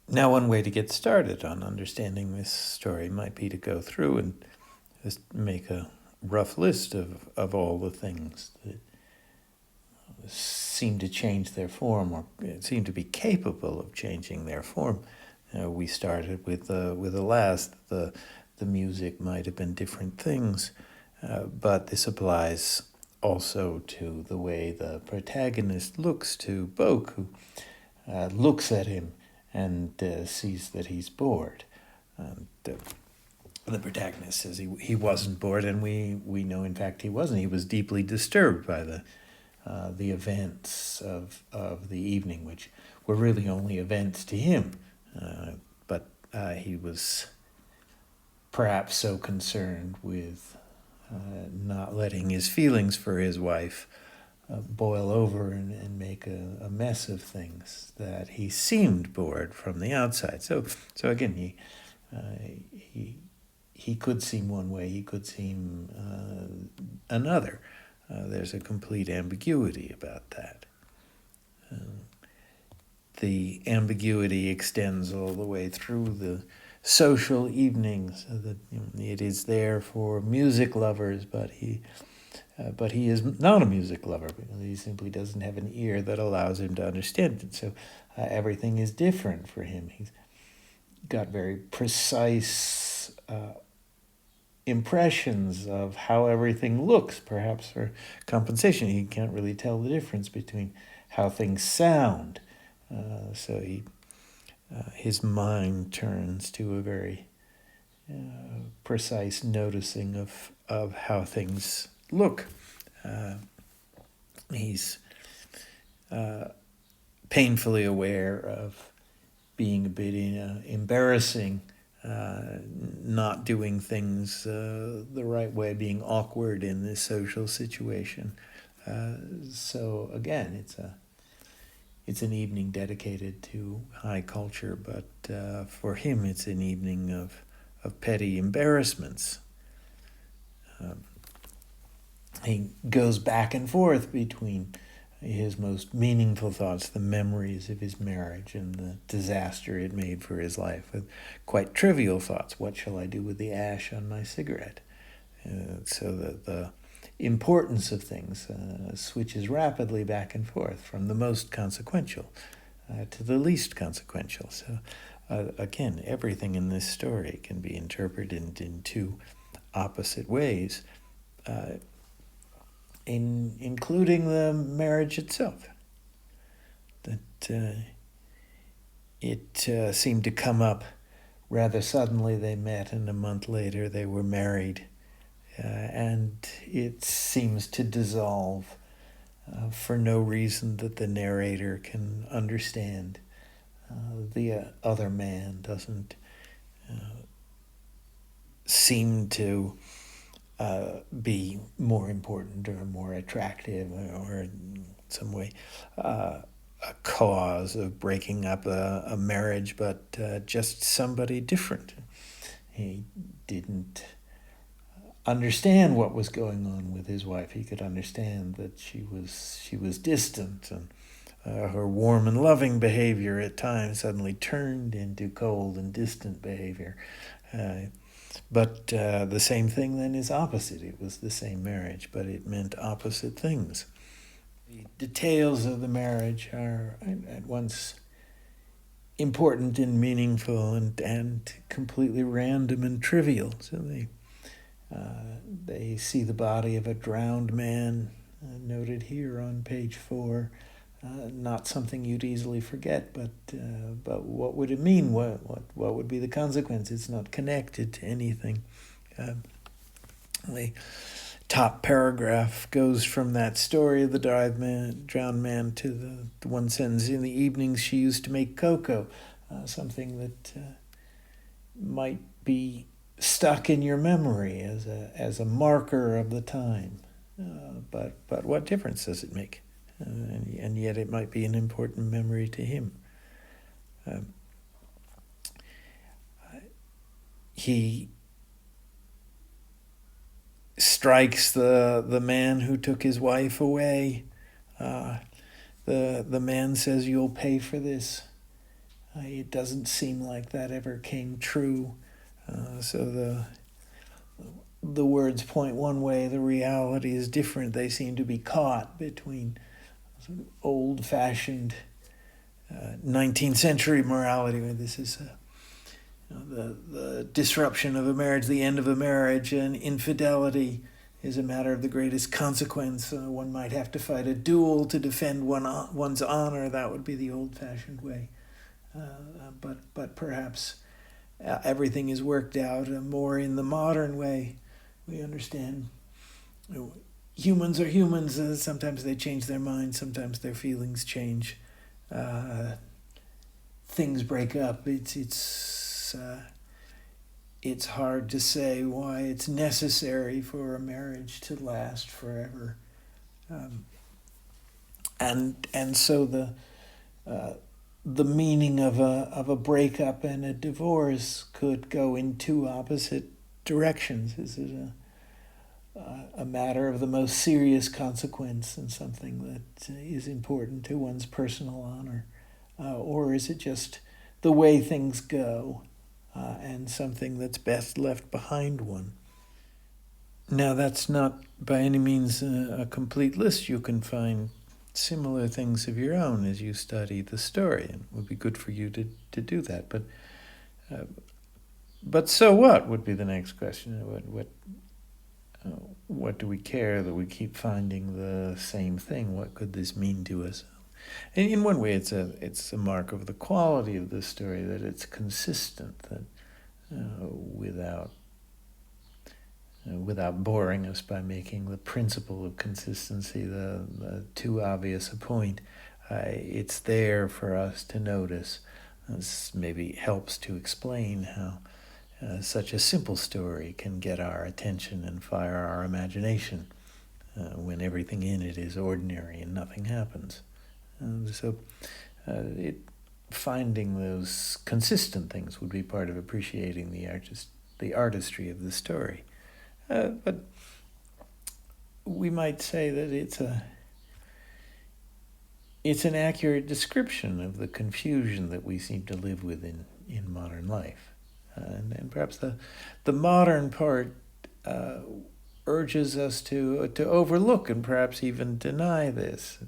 Now, one way to get started on understanding this story might be to go through and just make a rough list of all the things that seem to change their form or seem to be capable of changing their form. We started with the last. The music might have been different things, but this applies also to the way the protagonist looks to Boke, who looks at him and sees that he's bored. And the protagonist says he wasn't bored, and we know in fact he wasn't. He was deeply disturbed by the events of the evening, which were really only events to him. But he was perhaps so concerned with not letting his feelings for his wife boil over and make a mess of things that he seemed bored from the outside. So again, he could seem one way, he could seem another. There's a complete ambiguity about that. The ambiguity extends all the way through the social evenings. That it is there for music lovers, but he is not a music lover because he simply doesn't have an ear that allows him to understand it. So everything is different for him. He's got very precise impressions of how everything looks, perhaps for compensation. He can't really tell the difference between how things sound. So his mind turns to a very precise noticing of how things look. He's painfully aware of being a bit embarrassing, not doing things the right way, being awkward in this social situation. So again, it's an evening dedicated to high culture, but for him it's an evening of petty embarrassments. He goes back and forth between his most meaningful thoughts, the memories of his marriage and the disaster it made for his life, with quite trivial thoughts. What shall I do with the ash on my cigarette? So that the importance of things switches rapidly back and forth from the most consequential to the least consequential. So again, everything in this story can be interpreted in two opposite ways, including the marriage itself. That it seemed to come up rather suddenly. They met, and a month later they were married. And it seems to dissolve for no reason that the narrator can understand. The other man doesn't seem to be more important or more attractive or in some way a cause of breaking up a marriage, but just somebody different. He didn't understand what was going on with his wife. He could understand that she was distant, and her warm and loving behavior at times suddenly turned into cold and distant behavior. But the same thing then is opposite. It was the same marriage, but it meant opposite things. The details of the marriage are at once important and meaningful and completely random and trivial. So they see the body of a drowned man, noted here on page 4. Not something you'd easily forget, but what would it mean? What would be the consequence? It's not connected to anything. The top paragraph goes from that story of the drowned man to the one sentence: in the evenings she used to make cocoa, something that might be stuck in your memory as a marker of the time. But what difference does it make? And yet it might be an important memory to him. He strikes the man who took his wife away. The man says, "You'll pay for this." It doesn't seem like that ever came true. So the words point one way, the reality is different. They seem to be caught between sort of old-fashioned 19th century morality, where this is the disruption of a marriage, the end of a marriage, and infidelity is a matter of the greatest consequence. One might have to fight a duel to defend one's honor. That would be the old-fashioned way. But perhaps everything is worked out more in the modern way. We understand humans are humans. Sometimes they change their minds. Sometimes their feelings change. Things break up. It's hard to say why it's necessary for a marriage to last forever. And so the meaning of a breakup and a divorce could go in two opposite directions. Is it a matter of the most serious consequence and something that is important to one's personal honor? Or is it just the way things go and something that's best left behind one? Now, that's not by any means a complete list. You can find similar things of your own as you study the story, and it would be good for you to do that. But so what would be the next question? What do we care that we keep finding the same thing? What could this mean to us? And in one way, it's a mark of the quality of the story that it's consistent, that without boring us by making the principle of consistency the too obvious a point. It's there for us to notice. This maybe helps to explain how such a simple story can get our attention and fire our imagination when everything in it is ordinary and nothing happens. Finding those consistent things would be part of appreciating the artistry of the story. But we might say that it's an accurate description of the confusion that we seem to live with in modern life. And perhaps the modern part urges us to overlook and perhaps even deny this.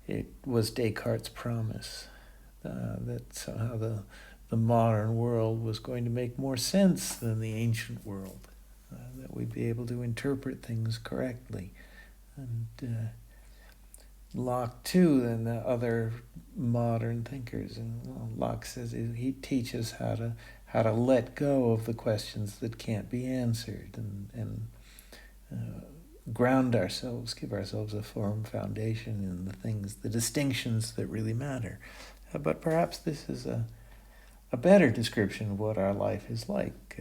It was Descartes' promise that somehow the modern world was going to make more sense than the ancient world. That we'd be able to interpret things correctly. And Locke, too, and the other modern thinkers. And Locke says he teaches how to let go of the questions that can't be answered and ground ourselves, give ourselves a firm foundation in the things, the distinctions that really matter. But perhaps this is a better description of what our life is like.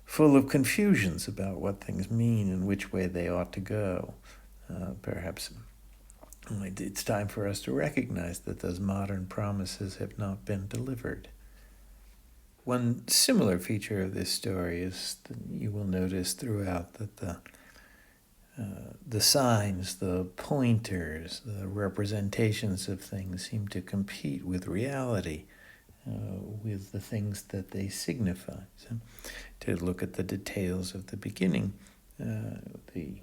Full of confusions about what things mean and which way they ought to go. Perhaps it's time for us to recognize that those modern promises have not been delivered. One similar feature of this story is that you will notice throughout that the signs, the pointers, the representations of things seem to compete with reality. With the things that they signify. So, to look at the details of the beginning, the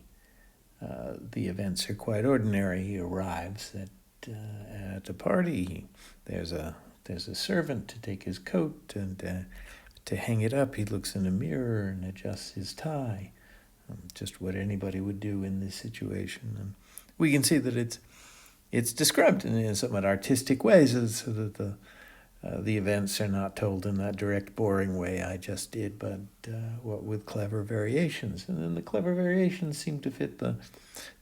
events are quite ordinary. He arrives at a party. There's a servant to take his coat and to hang it up. He looks in a mirror and adjusts his tie. Just what anybody would do in this situation. And we can see that it's described in somewhat artistic ways, so that the events are not told in that direct, boring way I just did, but with clever variations. And then the clever variations seem to fit the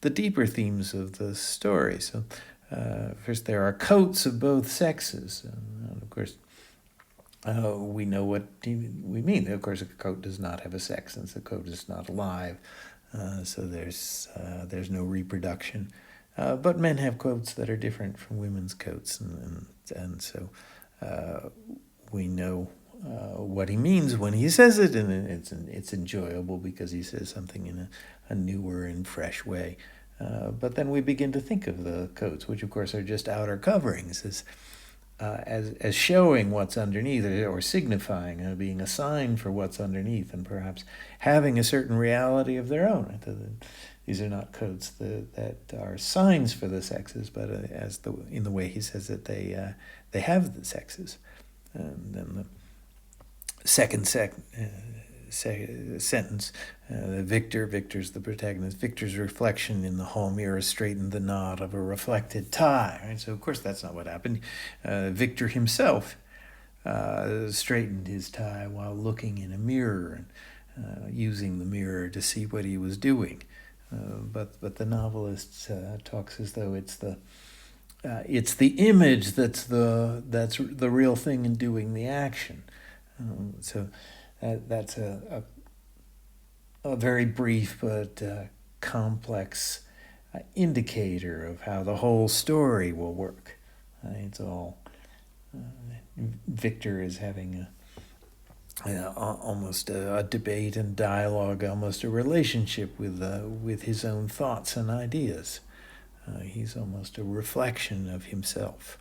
deeper themes of the story. So first there are coats of both sexes. And of course, we know what we mean. Of course, a coat does not have a sex, since the coat is not alive. So there's no reproduction. But men have coats that are different from women's coats. And so we know what he means when he says it, and it's enjoyable because he says something in a newer and fresh way. But then we begin to think of the coats, which of course are just outer coverings, as showing what's underneath, or signifying, being a sign for what's underneath, and perhaps having a certain reality of their own. These are not codes that are signs for the sexes, but in the way he says it, they have the sexes. And then the second sentence, Victor's the protagonist. Victor's reflection in the hall mirror straightened the knot of a reflected tie. Right? So of course that's not what happened. Victor himself straightened his tie while looking in a mirror and using the mirror to see what he was doing. But the novelist talks as though it's the image that's the real thing in doing the action. So that's a very brief but complex indicator of how the whole story will work. It's all Victor is having almost a debate and dialogue, almost a relationship with his own thoughts and ideas. He's almost a reflection of himself.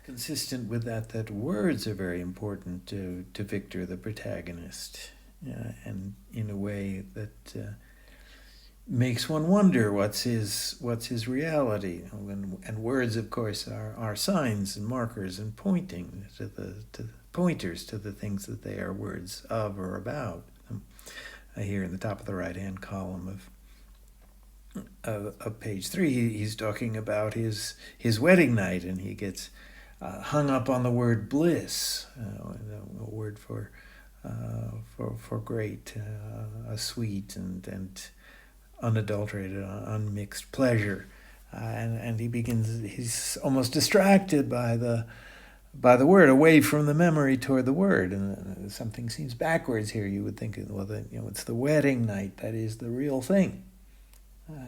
Consistent with that words are very important to Victor, the protagonist, and in a way that makes one wonder what's his reality. And words, of course, are signs and markers and pointing to pointers to the things that they are words of or about. Here in the top of the right-hand column of page 3, he's talking about his wedding night, and he gets hung up on the word bliss, a word for great, a sweet and unadulterated, unmixed pleasure, and he's almost distracted by the word, away from the memory toward the word, and something seems backwards here. You would think, well, it's the wedding night that is the real thing.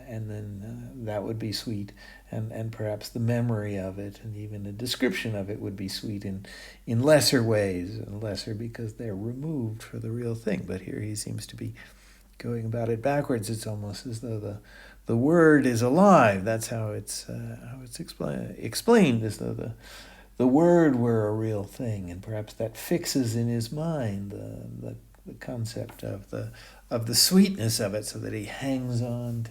And then that would be sweet, and perhaps the memory of it and even the description of it would be sweet in lesser ways, and lesser because they're removed for the real thing. But here he seems to be going about it backwards. It's almost as though the word is alive. That's how it's explained, as though the word were a real thing, and perhaps that fixes in his mind the concept of the sweetness of it, so that he hangs on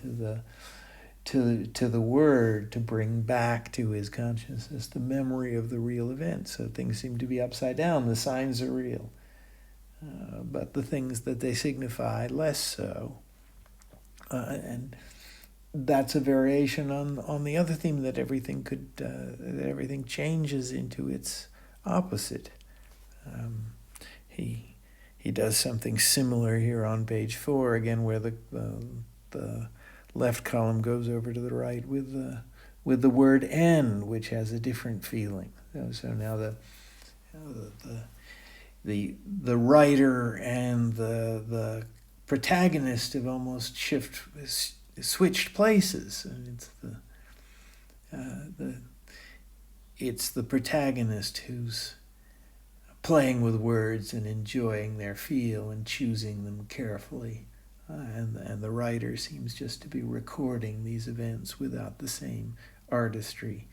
to the word to bring back to his consciousness the memory of the real event. So things seem to be upside down. The signs are real, but the things that they signify less so. And that's a variation on the other theme, that everything that everything changes into its opposite. He does something similar here on page 4, again, where the left column goes over to the right with the word "and," which has a different feeling. So now the writer and the protagonist have almost switched places, and it's the protagonist who's playing with words and enjoying their feel and choosing them carefully, and the writer seems just to be recording these events without the same artistry,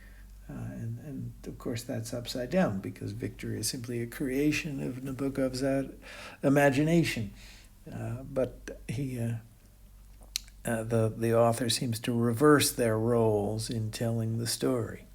and of course that's upside down, because Victor is simply a creation of Nabokov's imagination, but the author seems to reverse their roles in telling the story.